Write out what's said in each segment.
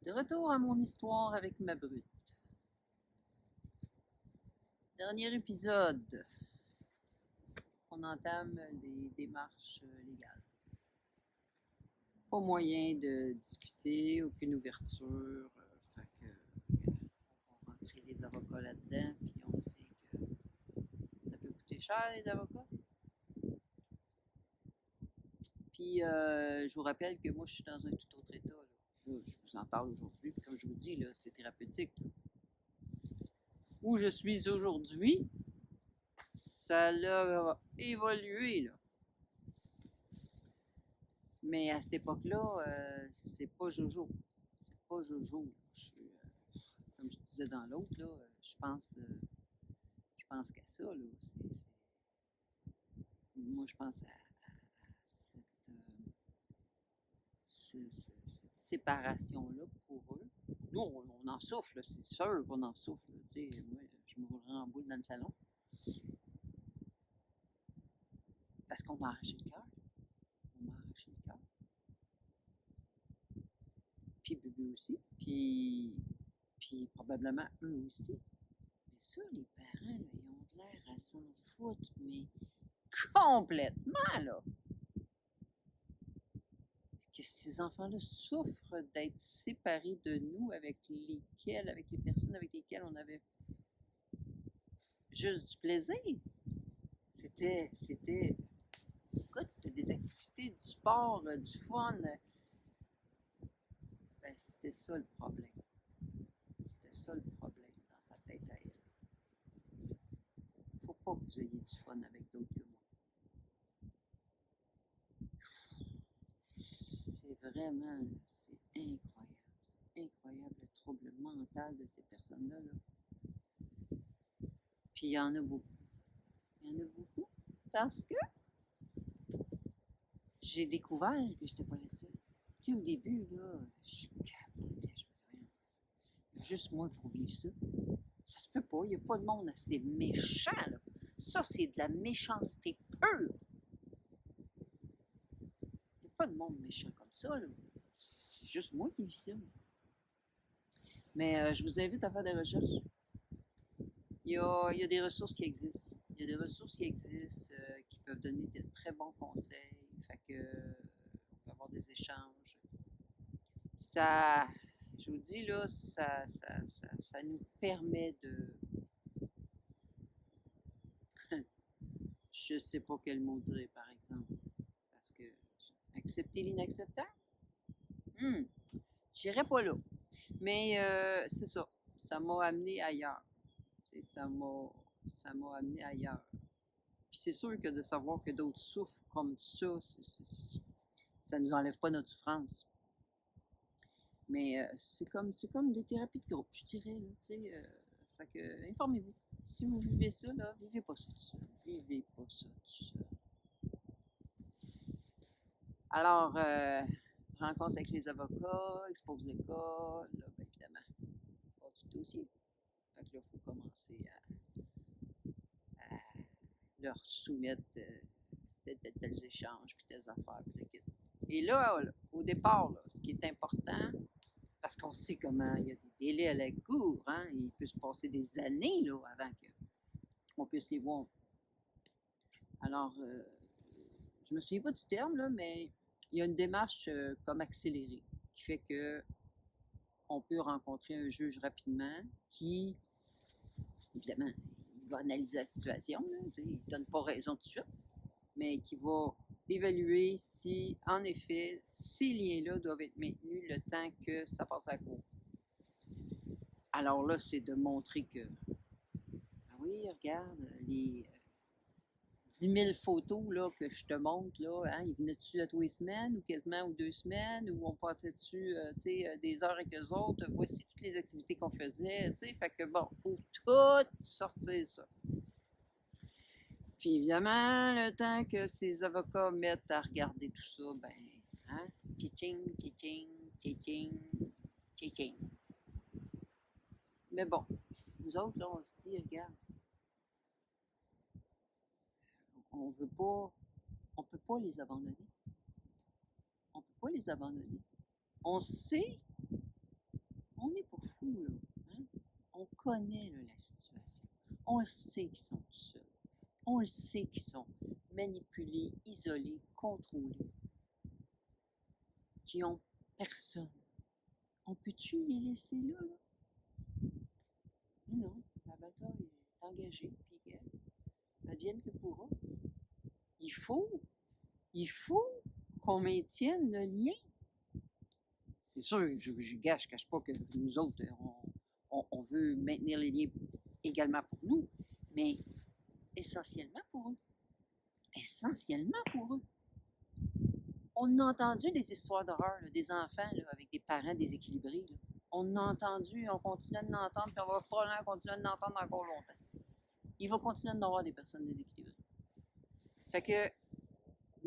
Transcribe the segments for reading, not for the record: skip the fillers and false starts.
De retour à mon histoire avec ma brute. Dernier épisode, on entame les démarches légales. Pas moyen de discuter, aucune ouverture. Fait que on va rentrer les avocats là-dedans, puis on sait que ça peut coûter cher les avocats. Puis je vous rappelle que moi je suis dans un tout autre état. Là, je vous en parle aujourd'hui, puis comme je vous dis, là, c'est thérapeutique. Là. Où je suis aujourd'hui, ça l'a évolué, là. Mais à cette époque-là, c'est pas Jojo. C'est pas Jojo. Comme je disais dans l'autre, là, je pense qu'à ça, là. Moi, je pense à cette séparation-là pour eux. Nous, on en souffle, c'est sûr qu'on en souffle. Tu sais, moi, je me roulerais en boule dans le salon. Parce qu'on m'a arraché le cœur. On m'a arraché le cœur. Puis bébé aussi. Puis probablement eux aussi. Mais ça, les parents, là, ils ont l'air à s'en foutre, mais complètement, là. Que ces enfants-là souffrent d'être séparés de nous avec les personnes avec lesquelles on avait juste du plaisir. C'était des activités, du sport, du fun. Ben, c'était ça le problème. C'était ça le problème dans sa tête à elle. Faut pas que vous ayez du fun avec d'autres que moi. C'est vraiment, c'est incroyable. C'est incroyable le trouble mental de ces personnes-là. Là. Puis il y en a beaucoup. Il y en a beaucoup parce que j'ai découvert que je n'étais pas la seule. Tu sais, au début, là, je capotais. Je me disais, il y a juste moi pour vivre ça. Ça se peut pas. Il n'y a pas de monde assez méchant, là. Ça, c'est de la méchanceté pure. Il n'y a pas de monde méchant comme ça, là. C'est juste moi qui vis ça. Mais je vous invite à faire des recherches. Il y a des ressources qui existent. Il y a des ressources qui existent qui peuvent donner de très bons conseils. Fait que on peut avoir des échanges. Ça, je vous dis là, ça nous permet de. Je sais pas quel mot dire, par exemple. Parce que accepter l'inacceptable? J'irai pas là. Mais c'est ça. Ça m'a amené ailleurs. Ça m'a amené ailleurs. Puis c'est sûr que de savoir que d'autres souffrent comme ça, ça nous enlève pas notre souffrance. Mais c'est comme des thérapies de groupe, je dirais. Là, fait que, informez-vous. Si vous vivez ça, là, vivez pas ça tout seul. Vivez pas ça tout seul. Alors, rencontre avec les avocats, expose le cas, là, ben, évidemment, pas du dossier. Fait que là, il faut commencer à leur soumettre tels échanges, puis telles affaires, puis le kit. Et là, au départ, là, ce qui est important, parce qu'on sait comment il y a des délais à la cour, hein, il peut se passer des années là, avant qu'on puisse les voir. Alors, je me souviens pas du terme, là, mais il y a une démarche comme accélérée qui fait que on peut rencontrer un juge rapidement qui, évidemment, il va analyser la situation, là, il ne donne pas raison tout de suite, mais qui va évaluer si, en effet, ces liens-là doivent être maintenus le temps que ça passe à la cour. Alors là, c'est de montrer que, ah oui, regarde, les 10 000 photos là, que je te montre, là, hein, ils venaient-tu à tous les semaines ou quasiment ou 2 semaines ou on passait-tu des heures avec eux autres? Voici toutes les activités qu'on faisait. Fait que bon, il faut tout sortir ça. Puis évidemment, le temps que ces avocats mettent à regarder tout ça, ben, hein, tching, tching, tching, tching. Mais bon, nous autres, là, on se dit, regarde, on veut pas, on peut pas les abandonner. On peut pas les abandonner. On sait on n'est pas fous, là. Hein? On connaît là, la situation. On le sait qu'ils sont tout seuls. On le sait qu'ils sont manipulés, isolés, contrôlés, qui ont personne. On peut-tu les laisser là, là? Non, la bataille est engagée, puis advienne que pourra. Il faut qu'on maintienne le lien. C'est sûr, je cache pas que nous autres, on veut maintenir les liens également pour nous, mais essentiellement pour eux. Essentiellement pour eux. On a entendu des histoires d'horreur, là, des enfants là, avec des parents déséquilibrés. Là. On a entendu, on continue de l'entendre, puis on va probablement continuer de l'entendre encore longtemps. Il va continuer d'en avoir des personnes déséquilibrées. Fait que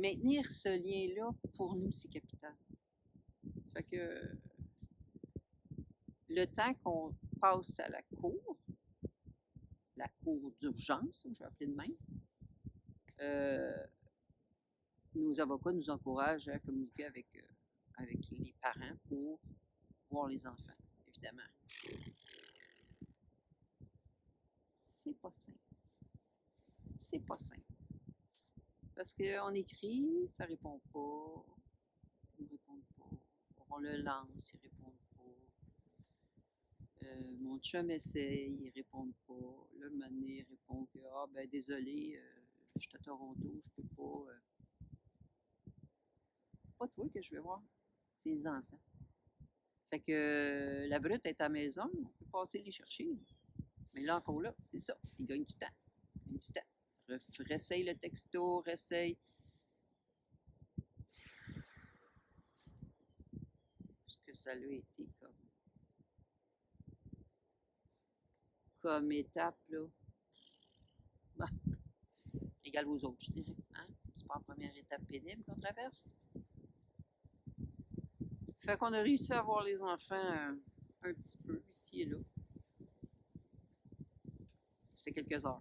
maintenir ce lien-là, pour nous, c'est capital. Fait que le temps qu'on passe à la cour d'urgence, je vais appeler de même, nos avocats nous encouragent à communiquer avec les parents pour voir les enfants, évidemment. C'est pas simple. C'est pas simple. Parce qu'on écrit, ça répond pas. Ils ne répondent pas. On le lance, ils répondent pas. Mon chum essaye, ils répondent pas. Le mané répond que désolé, je suis à Toronto, je peux pas. Pas toi que je vais voir, c'est les enfants. Fait que la brute est à la maison, on peut passer les chercher. Mais là encore là, c'est ça, il gagne du temps. Il gagne du temps. Réessaye le texto, réessaye. Ce que ça a été comme étape, là. Bah, égal aux autres, je dirais. Hein? C'est pas la première étape pénible qu'on traverse. Fait qu'on a réussi à voir les enfants un petit peu ici et là. C'est quelques heures.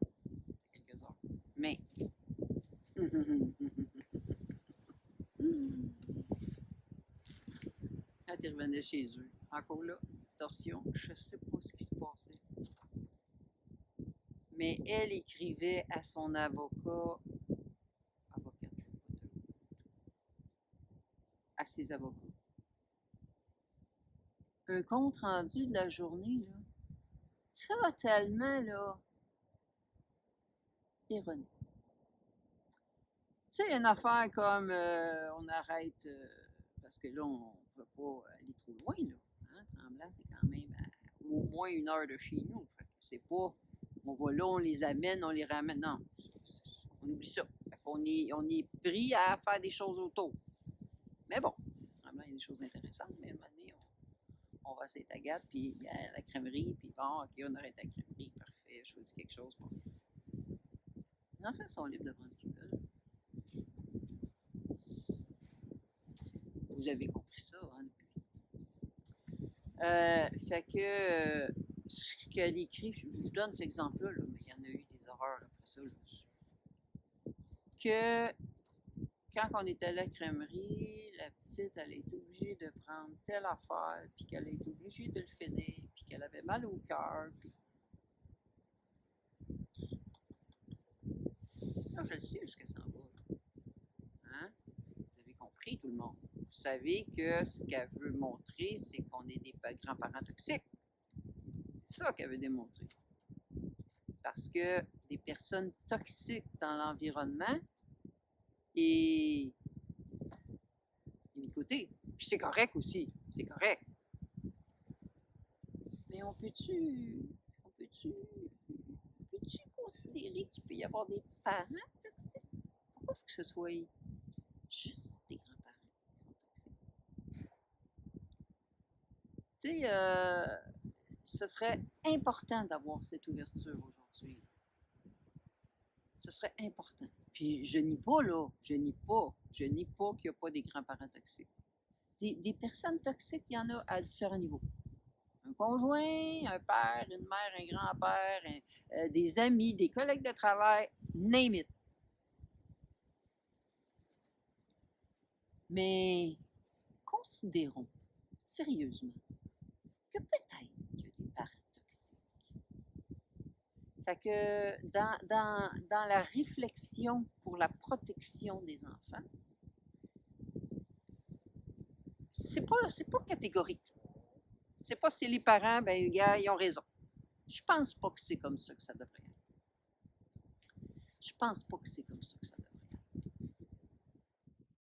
Mais quand ils revenaient chez eux, encore là, distorsion, je sais pas ce qui se passait. Mais elle écrivait à son avocate, à ses avocats. Un compte rendu de la journée, là, totalement, là, erroné. Tu sais, une affaire comme on arrête, parce que là, on ne peut pas aller trop loin, là. Hein? Tremblant, c'est quand même au moins 1 heure de chez nous. Fait que c'est pas, on va là, on les amène, on les ramène. Non, on oublie ça. Fait qu'on est pris à faire des choses autour. Mais bon, vraiment, il y a des choses intéressantes, mais à un moment donné, on va à Saint-Agathe, puis à la crèmerie, puis bon, OK, on arrête à la crèmerie, parfait, je choisis quelque chose. Bon. Les enfants sont libres de prendre ce qu'ils veulent. Vous avez compris ça, hein, fait que ce qu'elle écrit, je vous donne cet exemple-là, là, mais il y en a eu des horreurs après ça. Là, que quand on était à la crèmerie, la petite, elle est obligée de prendre telle affaire, puis qu'elle est obligée de le finir, puis qu'elle avait mal au cœur. Puis... Là, je le sais où ce que ça en va. Hein? Vous avez compris, tout le monde. Vous savez que ce qu'elle veut montrer, c'est qu'on est des grands-parents toxiques. C'est ça qu'elle veut démontrer. Parce que des personnes toxiques dans l'environnement est mis de côté. Puis c'est correct aussi. C'est correct. Mais on peut-tu considérer qu'il peut y avoir des parents toxiques? Pourquoi il faut que ce soit juste des grands-parents qui sont toxiques? Tu sais, ce serait important d'avoir cette ouverture aujourd'hui. Ce serait important. Puis je nie pas, là. Je nie pas qu'il n'y a pas des grands-parents toxiques. Des personnes toxiques, il y en a à différents niveaux. Un conjoint, un père, une mère, un grand-père, des amis, des collègues de travail, name it. Mais considérons sérieusement que peut-être qu'il y a des parents toxiques. Fait que dans la réflexion pour la protection des enfants, c'est pas catégorique. C'est pas si les parents, ben les gars, ils ont raison. Je pense pas que c'est comme ça que ça devrait être. Je pense pas que c'est comme ça que ça